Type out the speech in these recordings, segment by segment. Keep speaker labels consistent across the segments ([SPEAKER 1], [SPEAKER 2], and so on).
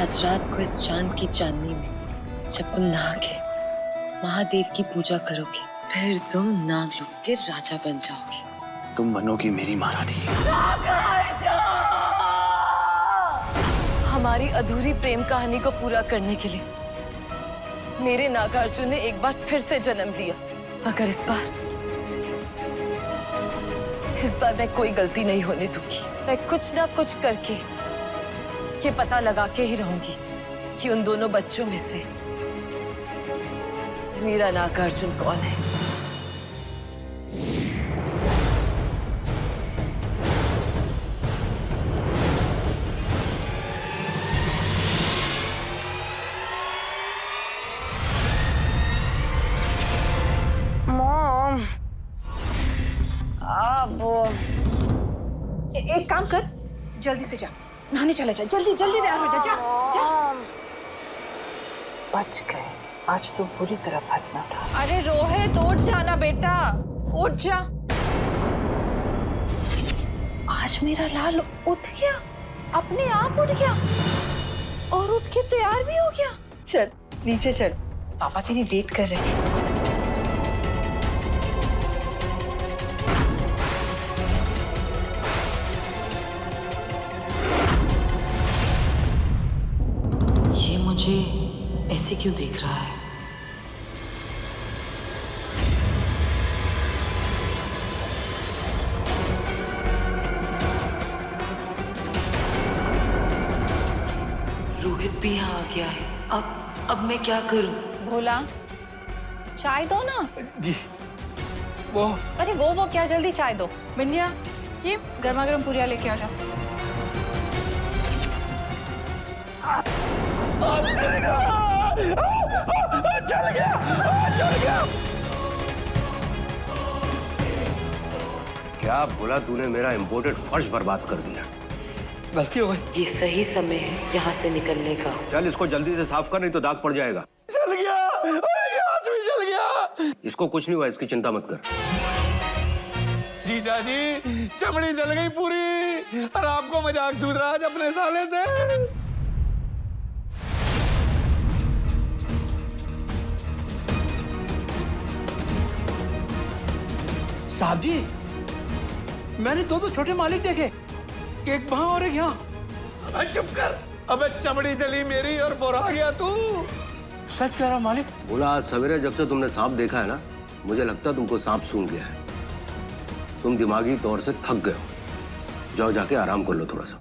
[SPEAKER 1] आज रात को इस चांद की चांदनी में जब तुम नहा के महादेव की पूजा करोगे, फिर तुम नागलोक के राजा बन जाओगे।
[SPEAKER 2] तुम बनोगी मेरी महारानी।
[SPEAKER 1] हमारी अधूरी प्रेम कहानी को पूरा करने के लिए मेरे नागार्जुन ने एक बार फिर से जन्म लिया। मगर इस बार मैं कोई गलती नहीं होने दूंगी। मैं कुछ ना कुछ करके ये पता लगा के ही रहूंगी कि उन दोनों बच्चों में से मेरा नागार्जुन कौन है।
[SPEAKER 3] मॉम, अब
[SPEAKER 4] एक काम कर, जल्दी से जा, नहाने चले जा, जल्दी जल्दी तैयार हो जा, जा जा।
[SPEAKER 5] बच गए। आज तो पूरी तरह फंसना था।
[SPEAKER 4] अरे रोहित, उठ जाना बेटा, उठ जा। आज मेरा लाल उठ गया, अपने आप उठ गया और उठ के तैयार भी हो गया। चल नीचे चल, पापा तेरी वेट कर रहे हैं।
[SPEAKER 1] ये मुझे ऐसे क्यों देख रहा है? रोहित भी यहाँ आ गया है। अब मैं क्या करूं?
[SPEAKER 4] भोला, चाय दो ना।
[SPEAKER 2] जी वो
[SPEAKER 4] अरे वो क्या, जल्दी चाय दो। बिंदिया जी, गर्मा गर्म पूरियां लेके आ जाओ।
[SPEAKER 2] चल गया।
[SPEAKER 6] क्या बोला तूने? मेरा इम्पोर्टेड फर्श बर्बाद कर दिया।
[SPEAKER 2] गलती हो गई।
[SPEAKER 1] ये सही समय है यहाँ से निकलने का।
[SPEAKER 6] चल इसको जल्दी से साफ कर, नहीं तो दाग पड़ जाएगा।
[SPEAKER 2] चल गया, हाथ भी चल गया।
[SPEAKER 6] इसको कुछ नहीं हुआ, इसकी चिंता मत कर।
[SPEAKER 2] जीजा जी, चमड़ी जल गई पूरी और आपको मजाक सूझ रहा है अपने साले से। साहब जी, मैंने दो छोटे मालिक देखे, एक वहां और एक यहाँ। अबे चुप कर। अबे चमड़ी जली मेरी और बोरा गया तू। सच कह रहा मालिक।
[SPEAKER 6] बोला आज सवेरे जब से तुमने सांप देखा है ना, मुझे लगता है तुमको सांप सूंघ गया है। तुम दिमागी तौर से थक गए हो। जाओ जाके आराम कर लो थोड़ा सा।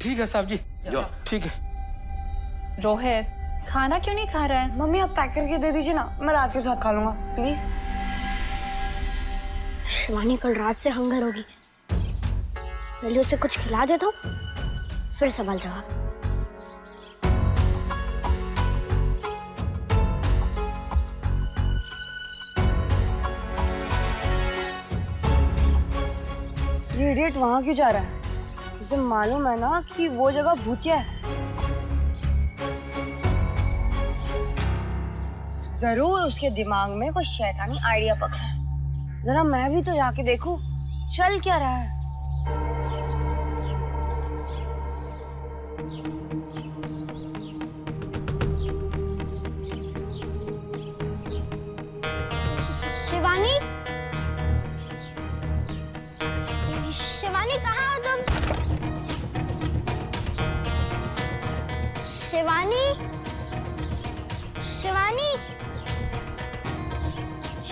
[SPEAKER 2] ठीक है साहब जी,
[SPEAKER 6] जाओ।
[SPEAKER 2] ठीक है।
[SPEAKER 4] रोहित, खाना क्यों नहीं खा रहा है?
[SPEAKER 3] मम्मी आप पैक करके दे दीजिए ना, मैं रात के साथ खा लूंगा प्लीज।
[SPEAKER 7] शिवानी कल रात से हंगर होगी, पहले उसे कुछ खिला देता हूँ, फिर सवाल जवाब।
[SPEAKER 3] ये इडियट वहां क्यों जा रहा है? उसे मालूम है ना कि वो जगह भूतिया है। जरूर उसके दिमाग में कोई शैतानी आइडिया पकड़ा है। जरा मैं भी तो जाके देखूं चल क्या रहा है।
[SPEAKER 7] शिवानी, शिवानी कहाँ हो तुम? शिवानी, शिवानी,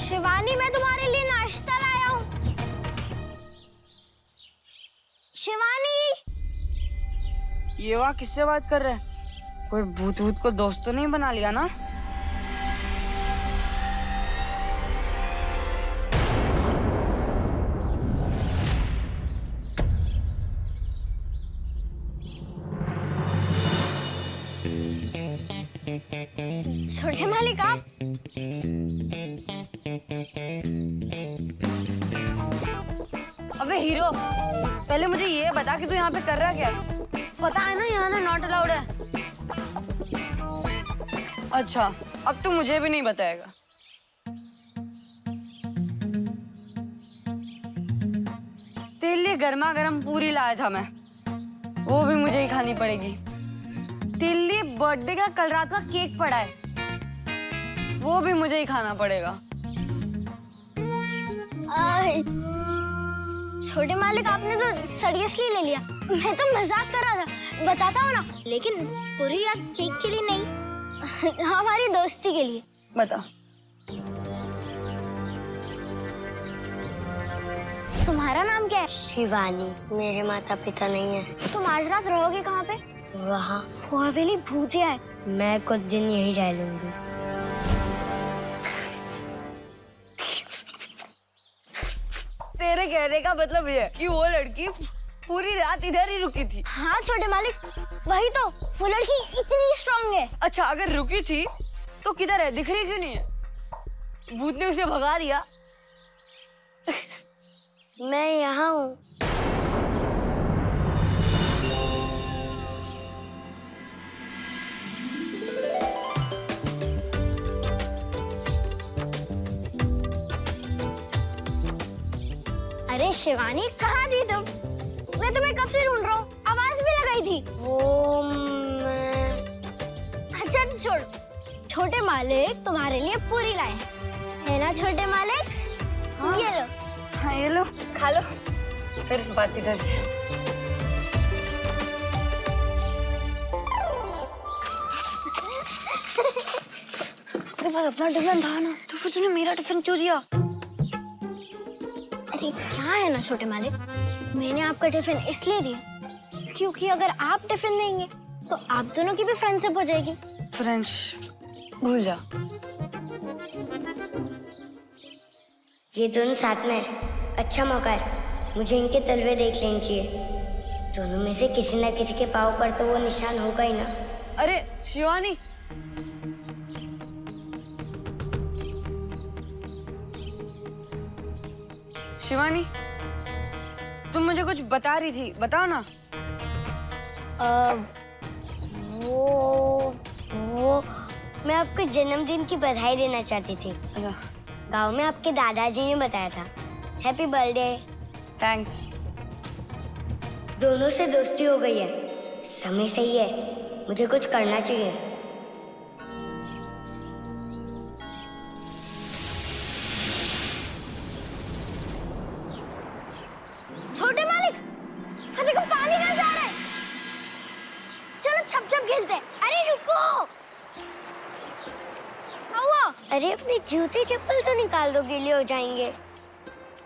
[SPEAKER 7] शिवानी, मैं तुम्हारे लिए नाश्ता लाया हूँ। शिवानी,
[SPEAKER 3] ये वहाँ किससे बात कर रहे हैं? कोई भूत भूत को दोस्त तो नहीं बना लिया ना?
[SPEAKER 7] छोटे मालिक आप?
[SPEAKER 3] अबे हीरो, पहले मुझे ये बता कि तू यहाँ पे कर रहा क्या है? पता है ना यहाँ ना नॉट अलाउड है। अच्छा, अब तू मुझे भी नहीं बताएगा। तेरे लिए गर्मा गर्म पूरी लाया था मैं, वो भी मुझे ही खानी पड़ेगी। तेरे लिए बर्थडे का कल रात का केक पड़ा है, वो भी मुझे ही खाना पड़ेगा।
[SPEAKER 7] छोटे मालिक, आपने तो सीरियसली ले लिया। मैं तो मजाक कर रहा था, बताता हूँ ना। लेकिन पूरी या केक के लिए नहीं, हमारी दोस्ती के लिए।
[SPEAKER 3] बता।
[SPEAKER 7] तुम्हारा नाम क्या है? शिवानी। मेरे माता पिता नहीं है। तुम आज रात रहोगे कहाँ पे? वहाँ। वो हवेली भूतिया है। मैं कुछ दिन यही रह लूंगी।
[SPEAKER 3] तेरे कहने का मतलब ये है कि वो लड़की पूरी रात इधर ही रुकी थी?
[SPEAKER 7] हाँ छोटे मालिक, वही तो। वो लड़की इतनी स्ट्रांग है।
[SPEAKER 3] अच्छा, अगर रुकी थी तो किधर है? दिख रही क्यों नहीं है? भूत ने उसे भगा दिया।
[SPEAKER 7] मैं यहाँ हूँ। अरे शिवानी, कहाँ थी तुम? मैं तुम्हें कब से ढूंढ रहा हूँ, आवाज भी लगाई थी। वो अच्छा छोड़। छोटे मालिक तुम्हारे लिए पूरी लाए हैं, है ना छोटे मालिक? हाँ। ये लो।
[SPEAKER 3] हाँ ये लो, खा लो, फिर बातें करते हैं। तेरे पास अपना टिफिन था ना, तो फिर तूने मेरा टिफिन क्यों दिया?
[SPEAKER 7] अरे क्या है ना छोटे मालिक, मैंने आपका टिफिन इसलिए दिया क्योंकि अगर आप टिफिन देंगे तो आप दोनों की भी फ्रेंडशिप हो जाएगी।
[SPEAKER 3] फ्रेंच भूल जा।
[SPEAKER 7] ये दोनों साथ में अच्छा मौका है, मुझे इनके तलवे देख लेने चाहिए। दोनों में से किसी न किसी के पाँव पर तो वो निशान होगा ही ना।
[SPEAKER 3] अरे शिवानी, शिवानी, तुम मुझे कुछ बता रही थी, बताओ ना।
[SPEAKER 7] वो मैं आपके जन्मदिन की बधाई देना चाहती थी।
[SPEAKER 3] अच्छा,
[SPEAKER 7] गांव में आपके दादाजी ने बताया था। Happy birthday.
[SPEAKER 3] थैंक्स।
[SPEAKER 7] दोनों से दोस्ती हो गई है, समय सही है, मुझे कुछ करना चाहिए। छोटे मालिक, फतेह को पानी कहाँ से आ रहा है? चलो छप छप खेलते हैं। अरे रुको, आओ। अरे अपने जूते चप्पल तो निकाल दो, गीले हो जाएंगे।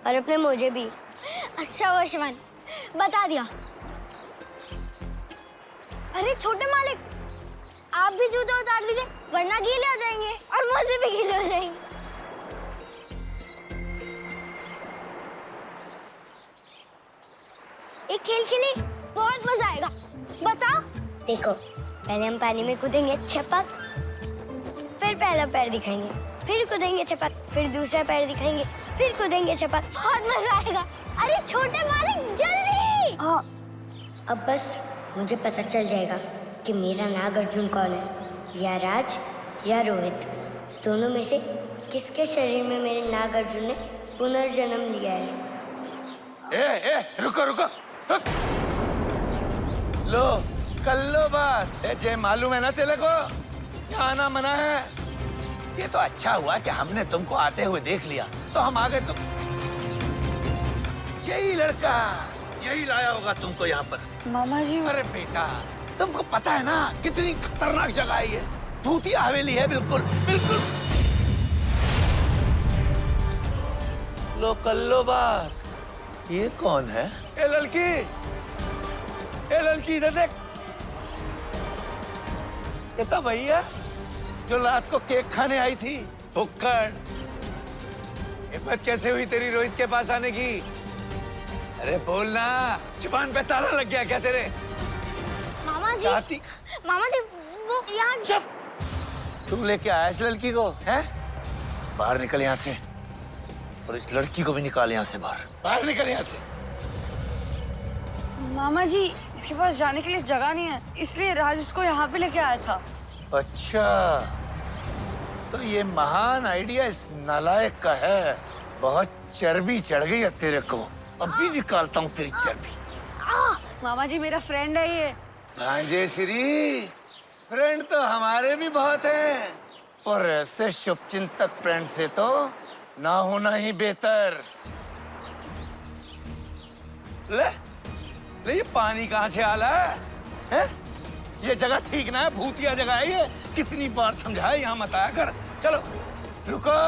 [SPEAKER 7] और अपने मोजे भी। अच्छा वो शिवानी, बता दिया। अरे छोटे मालिक, आप भी जूते उतार लीजिए, वरना गीले हो जाएंगे और मोजे भी गीले हो जाएंगे। एक खेल खेले, बहुत मजा आएगा। बताओ। देखो, पहले हम पानी में कूदेंगे छपक, फिर पहला पैर दिखाएंगे, फिर कूदेंगे छपक, फिर दूसरा पैर दिखाएंगे, फिर कूदेंगे छपक। बहुत मजा आएगा। अरे छोटे मालिक जल्दी। हाँ। अब बस मुझे पता चल जाएगा कि मेरा नागार्जुन कौन है, या राज या रोहित। दोनों में से किसके शरीर में मेरे नागार्जुन ने पुनर्जन्म लिया है।
[SPEAKER 2] रुको रुको रुक। लो कर लो बस। जे मालूम है ना तेरे को, यहाँ आना मना है। ये तो अच्छा हुआ कि हमने तुमको आते हुए देख लिया, तो हम आ गए। तुम यही लड़का, यही लाया होगा तुमको यहाँ पर।
[SPEAKER 3] मामा जी,
[SPEAKER 2] अरे बेटा, तुमको पता है ना कितनी खतरनाक जगह है ये। भूतिया हवेली है, बिल्कुल बिल्कुल। लो कर लो बात। ये कौन है? ए लड़की, ए लड़की इधर देख। ये तो भैया जो रात को केक खाने आई थी। भुक्कड़, हिम्मत कैसे हुई तेरी रोहित के पास आने की? अरे बोलना, जुबान पे ताला लग गया क्या तेरे?
[SPEAKER 7] मामा जी,
[SPEAKER 2] चाहती
[SPEAKER 7] मामा जी वो यहाँ।
[SPEAKER 2] चुप। तुम लेके आया इस लड़की को, हैं? बाहर निकल यहाँ से, और इस लड़की को भी निकाल यहाँ से बाहर। बाहर निकल यहाँ से।
[SPEAKER 3] मामा जी, इसके पास जाने के लिए जगह नहीं है, इसलिए राज इसको यहाँ पे लेके आया था।
[SPEAKER 2] अच्छा, तो ये महान आइडिया इस नालायक का है। बहुत चर्बी चढ़ गई है तेरे को, अब भी निकालता हूँ तेरी चर्बी।
[SPEAKER 3] मामा जी, मेरा फ्रेंड है ये।
[SPEAKER 2] भांजे श्री, फ्रेंड तो हमारे भी बहुत हैं, और ऐसे शुभचिंतक फ्रेंड से तो ना होना ही बेहतर। ले ये पानी कहाँ से आला है? ये जगह ठीक ना है, भूतिया जगह है ये। कितनी बार समझाया, यहाँ मत आया कर। चलो रुको।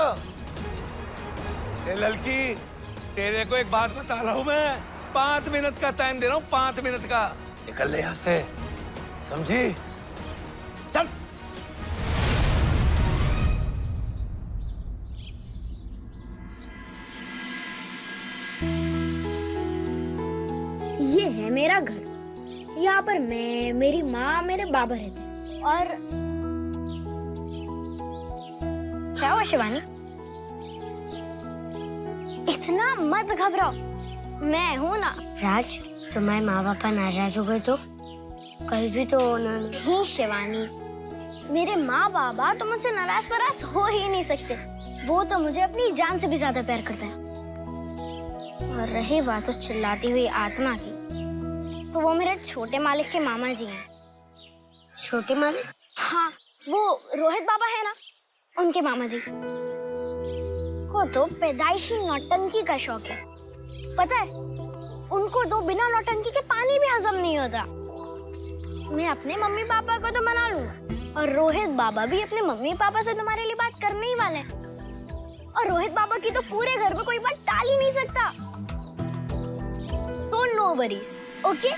[SPEAKER 2] लड़की, तेरे को एक बात बता रहा हूँ मैं, 5 मिनट का टाइम दे रहा हूँ, 5 मिनट का। निकल ले यहाँ से, समझी? चल।
[SPEAKER 7] ये है मेरा घर। यहाँ पर मैं, मेरी माँ, मेरे बाबा रहते हैं। और क्या हुआ शिवानी? इतना मत घबराओ, मैं हूँ ना। राज, तुम्हारे माँ पापा नाराज हो गए तो? कल भी तो उन्होंने। नहीं शिवानी, मेरे माँ बाबा तो मुझसे नाराज पराज हो ही नहीं सकते। वो तो मुझे अपनी जान से भी ज्यादा प्यार करते हैं। और रही बात उस चिल्लाती हुई आत्मा की, तो वो मेरे छोटे मालिक के मामा जी हैं। छोटे मालिक? हाँ, वो रोहित बाबा है ना, उनके मामा जी को तो पैदाइशी नौटंकी का शौक है। पता है, उनको तो बिना नौटंकी के पानी भी हजम नहीं होता। मैं अपने मम्मी पापा को तो मना लूंगा, और रोहित बाबा भी अपने मम्मी पापा से तुम्हारे लिए बात करने ही वाले हैं। और रोहित बाबा की तो पूरे घर में कोई बात टाल ही नहीं सकता। तो no worries, okay?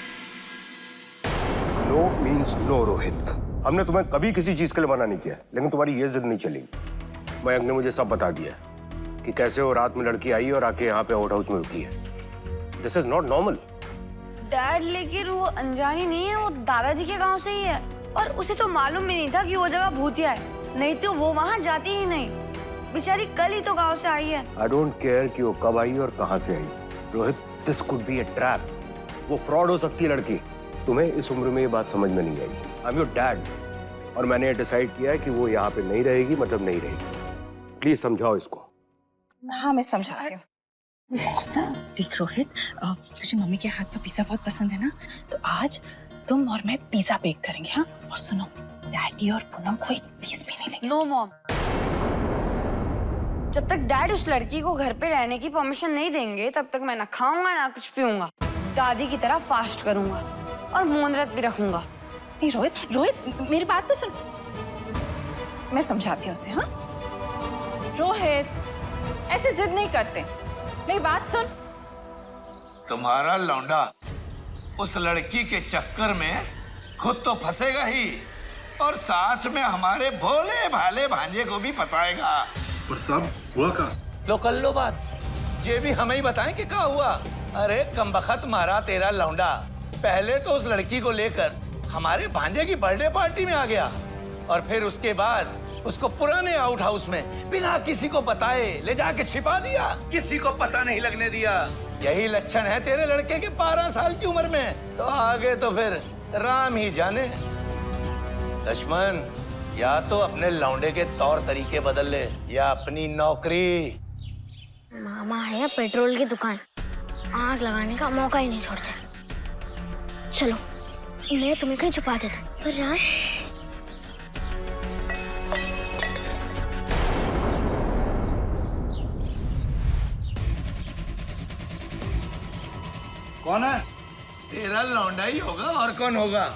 [SPEAKER 6] No means no Rohit. हमने तुम्हें कभी किसी चीज के लिए मना नहीं किया, लेकिन तुम्हारी ये जिद नहीं चलेगी। मयंक ने मुझे सब बता दिया कि कैसे वो रात में लड़की आई और आके यहाँ पे आउट हाउस में रुकी है। This is not normal.
[SPEAKER 3] Dad, लेकिन वो अनजानी नहीं है, वो दादाजी के गांव से ही है। और उसे तो मालूम भी नहीं था कि वो जगह भूतिया है, नहीं तो वो वहाँ जाती ही नहीं। बेचारी कल ही तो गांव से आई है।
[SPEAKER 6] आई डोंट केयर कि वो कब आई और कहाँ से आई। Rohit, this could be a trap. वो फ्रॉड हो सकती है लड़की। तुम्हें इस उम्र में ये बात समझ में नहीं आई। आई एम योर डैड, और मैंने ये डिसाइड किया है कि वो यहाँ पे नहीं रहेगी, मतलब नहीं रहेगी। प्लीज समझाओ इसको।
[SPEAKER 4] हाँ, मैं समझाती हूँ। देख रोहित, तुझे मम्मी के हाथ का पिज्जा बहुत पसंद है ना, तो आज तुम और मैं पिज्जा बेक करेंगे। हाँ, और सुनो, डैडी और पूनम को एक पीस भी नहीं देंगे।
[SPEAKER 3] नो मॉम, जब तक डैड उस लड़की को घर पे रहने की परमिशन नहीं देंगे, तब तक मैं ना खाऊंगा ना कुछ पीऊंगा। दादी की तरह फास्ट करूंगा और मौन व्रत भी रखूंगा।
[SPEAKER 4] नहीं रोहित, मेरी बात तो सुन। मैं समझाती हूँ उसे। हाँ रोहित, ऐसे जिद नहीं करते, मेरी बात सुन।
[SPEAKER 2] तुम्हारा लौंडा उस लड़की के चक्कर में खुद तो फंसेगा ही, और साथ में हमारे भोले भाले भांजे को भी फंसाएगा।
[SPEAKER 8] पर साहब, हुआ का?
[SPEAKER 2] लो कर लो बात, ये भी हमें ही बताएं कि क्या हुआ। अरे कमबख्त मारा तेरा लौंडा पहले तो उस लड़की को लेकर हमारे भांजे की बर्थडे पार्टी में आ गया, और फिर उसके बाद उसको पुराने आउट हाउस में बिना किसी को बताए ले जाके छिपा दिया, किसी को पता नहीं लगने दिया। यही लक्षण है तेरे लड़के के 12 साल की उम्र में, तो आगे तो फिर राम ही जाने। लक्ष्मण, या तो अपने लौंडे के तौर तरीके बदल ले, या अपनी नौकरी।
[SPEAKER 7] मामा है पेट्रोल की दुकान, आग लगाने का मौका ही नहीं छोड़ते। चलो, मैं तुम्हें कहीं छुपा देता हूँ। पर राज,
[SPEAKER 2] कौन है? तेरा लौंडा ही होगा, और कौन होगा?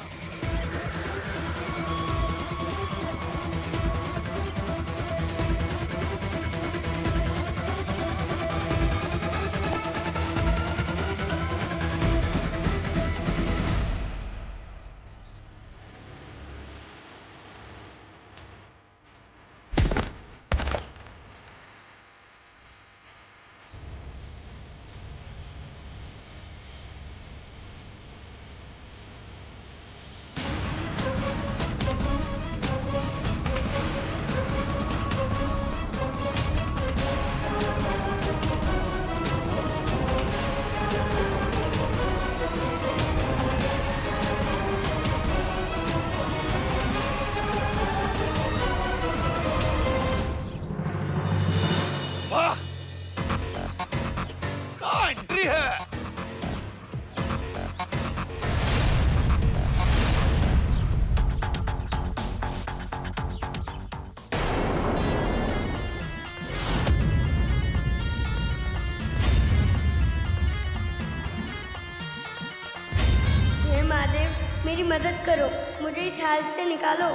[SPEAKER 7] मदद करो, मुझे इस हालत से निकालो।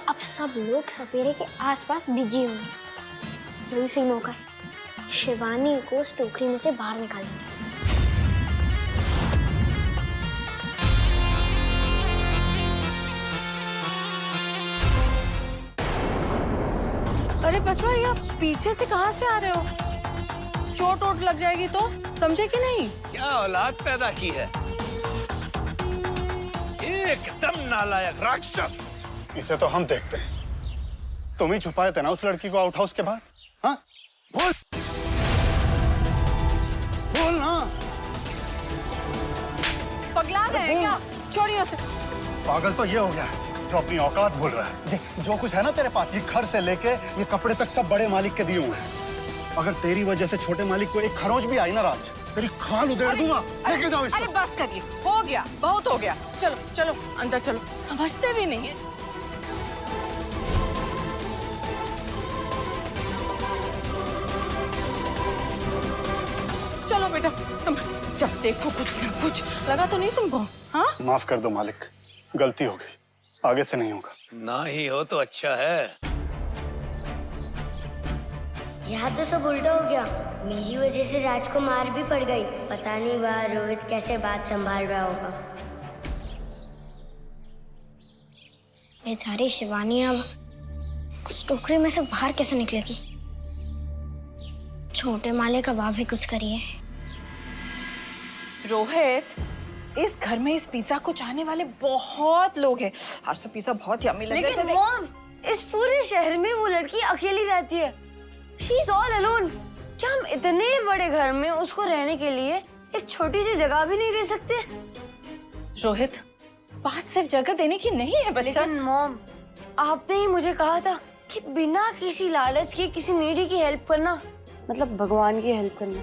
[SPEAKER 7] अब सब लोग सपेरे के आसपास बिजी होंगे। यही सही मौका है शिवानी को उस टोकरी में से बाहर निकालने।
[SPEAKER 9] अरे बचवा, ये आप पीछे से कहाँ से आ रहे हो? चोट वोट लग जाएगी तो, समझे कि नहीं?
[SPEAKER 2] क्या औलाद पैदा की है, एकदम नालायक राक्षस।
[SPEAKER 8] इसे तो हम देखते हैं। तुम ही छुपाए थे ना उस लड़की को आउट हाउस के बाहर? हाँ, बोल बोल ना।
[SPEAKER 9] पगला गए हैं क्या? छोड़िए उसे।
[SPEAKER 8] पागल तो ये हो गया है जो अपनी औकात भूल रहा है। जो कुछ है ना तेरे पास, ये घर से लेके ये कपड़े तक सब बड़े मालिक के दिए हुए हैं। अगर तेरी वजह से छोटे मालिक को एक खरोच भी आई ना राज, तेरी खाल उधेड़ दूंगा। लेके जाओ इसको।
[SPEAKER 9] अरे बस करिए, हो गया, बहुत हो गया। चलो चलो अंदर चलो, समझते भी नहीं है। चलो बेटा, जब देखो कुछ ना कुछ। लगा तो नहीं तुमको? हाँ,
[SPEAKER 8] माफ कर दो मालिक, गलती हो गई, आगे से नहीं होगा।
[SPEAKER 2] ना ही हो तो अच्छा है।
[SPEAKER 7] यहाँ तो सब उल्टा हो गया। मेरी वजह से राज को मार भी पड़ गई। पता नहीं वह रोहित कैसे बात संभाल रहा होगा। बेचारी शिवानी अब उस टोकरी में से बाहर कैसे निकलेगी? छोटे माले का बाप भी कुछ करिए।
[SPEAKER 4] रोहित, इस घर में इस पिज्जा को चाहने वाले बहुत लोग हैं। आज तो पिज्जा बहुत यम्मी लग रहा है।
[SPEAKER 3] लेकिन मॉम, इस पूरे शहर में वो लड़की अकेली रहती है। She is all alone। क्या हम इतने बड़े घर में उसको रहने के लिए एक छोटी सी जगह भी नहीं दे सकते?
[SPEAKER 4] रोहित, बात सिर्फ जगह देने की नहीं है बच्चा।
[SPEAKER 3] लेकिन मॉम, आपने ही मुझे कहा था कि बिना किसी लालच के किसी नीडी की हेल्प करना मतलब भगवान की हेल्प करना।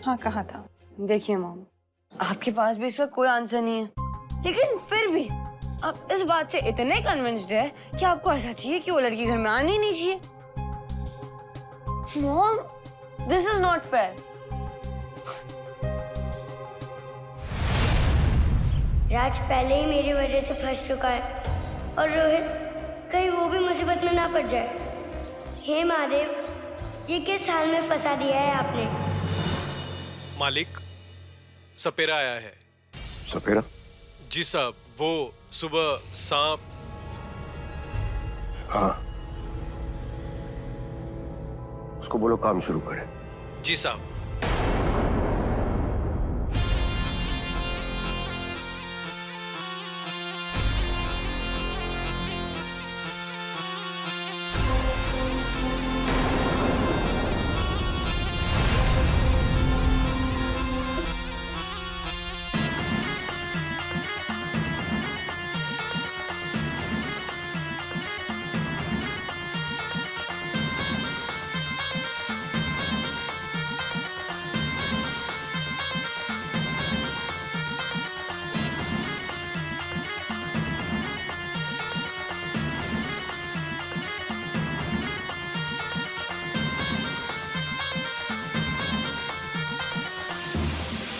[SPEAKER 4] हाँ, कहा था।
[SPEAKER 3] देखिए मॉम, आपके पास भी इसका कोई आंसर नहीं है, लेकिन फिर भी आप इस बात से इतने कन्विंस्ड है कि आपको ऐसा चाहिए कि वो लड़की घर में आनी ही नहीं चाहिए। Mom, this is not fair.
[SPEAKER 7] Raj पहले ही मेरी वजह से फंस चुका है और रोहित कहीं वो भी मुसीबत में ना पड़ जाए। हे महादेव, ये किस हाल में फंसा दिया है आपने?
[SPEAKER 10] मालिक, सपेरा आया है।
[SPEAKER 6] सपेरा?
[SPEAKER 10] जी साहब, वो सुबह सांप।
[SPEAKER 6] हाँ, उसको बोलो काम शुरू करे।
[SPEAKER 10] जी साहब।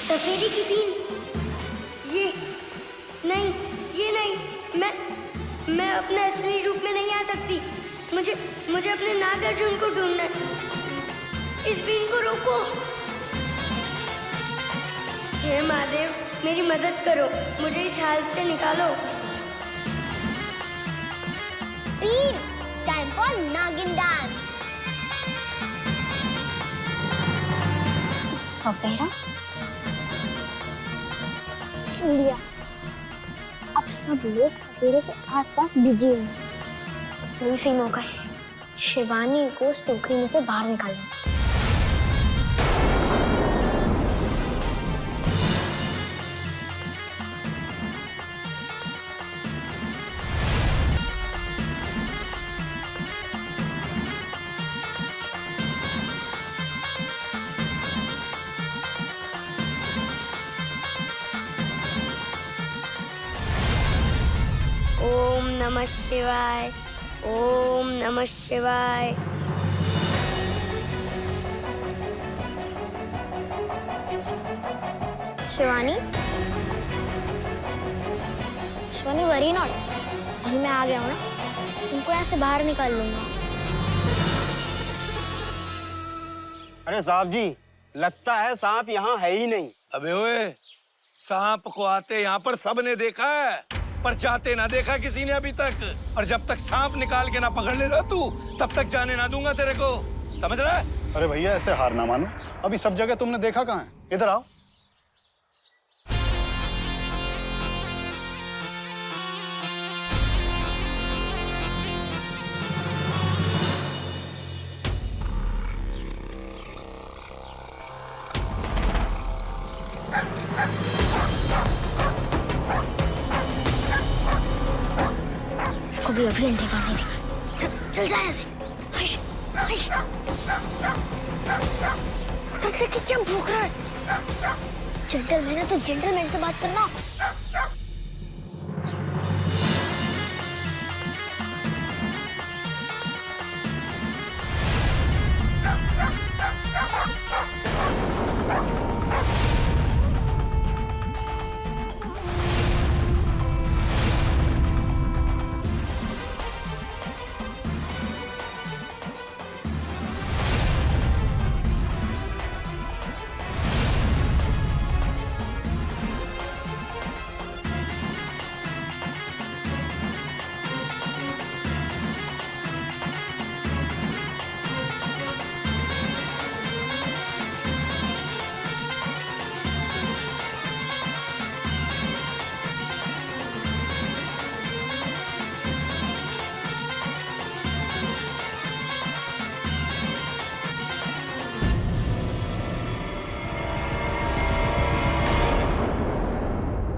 [SPEAKER 7] सफेदी की बीन, ये नहीं, मैं अपने असली रूप में नहीं आ सकती। मुझे अपने नागार्जुन को ढूंढना है। इस बीन को रोको। हे महादेव, मेरी मदद करो, मुझे इस हालत से निकालो। बीन, टाइम फॉर नागिन डांस। सपेरा इंडिया। अब सब लोग सपेरे के आसपास बिजी हैं। यही सही मौका है शिवानी को उस टोकरी में से बाहर निकालने। ओम नमः शिवाय, ओम नमः शिवाय। शिवानी, शिवानी वरी नॉट, अभी मैं आ गया हूँ ना, तुमको यहाँ से बाहर निकाल लूंगा।
[SPEAKER 11] अरे साहब जी, लगता है सांप यहाँ है ही नहीं।
[SPEAKER 2] अबे ओए, सांप को आते यहाँ पर सबने देखा है, पर जाते ना देखा किसी ने अभी तक। और जब तक सांप निकाल के ना पकड़ ले रहा तू, तब तक जाने ना दूंगा तेरे को, समझ रहा है?
[SPEAKER 8] अरे भैया ऐसे हार ना मानो, अभी सब जगह तुमने देखा कहाँ है? इधर आओ।
[SPEAKER 7] इसको भी अभी अंडे मारने दे। चल जा यहाँ से। Hush, hush. उधर से क्या भूख रहा है? जेंटलमैन है तो जेंटलमैन से बात करना।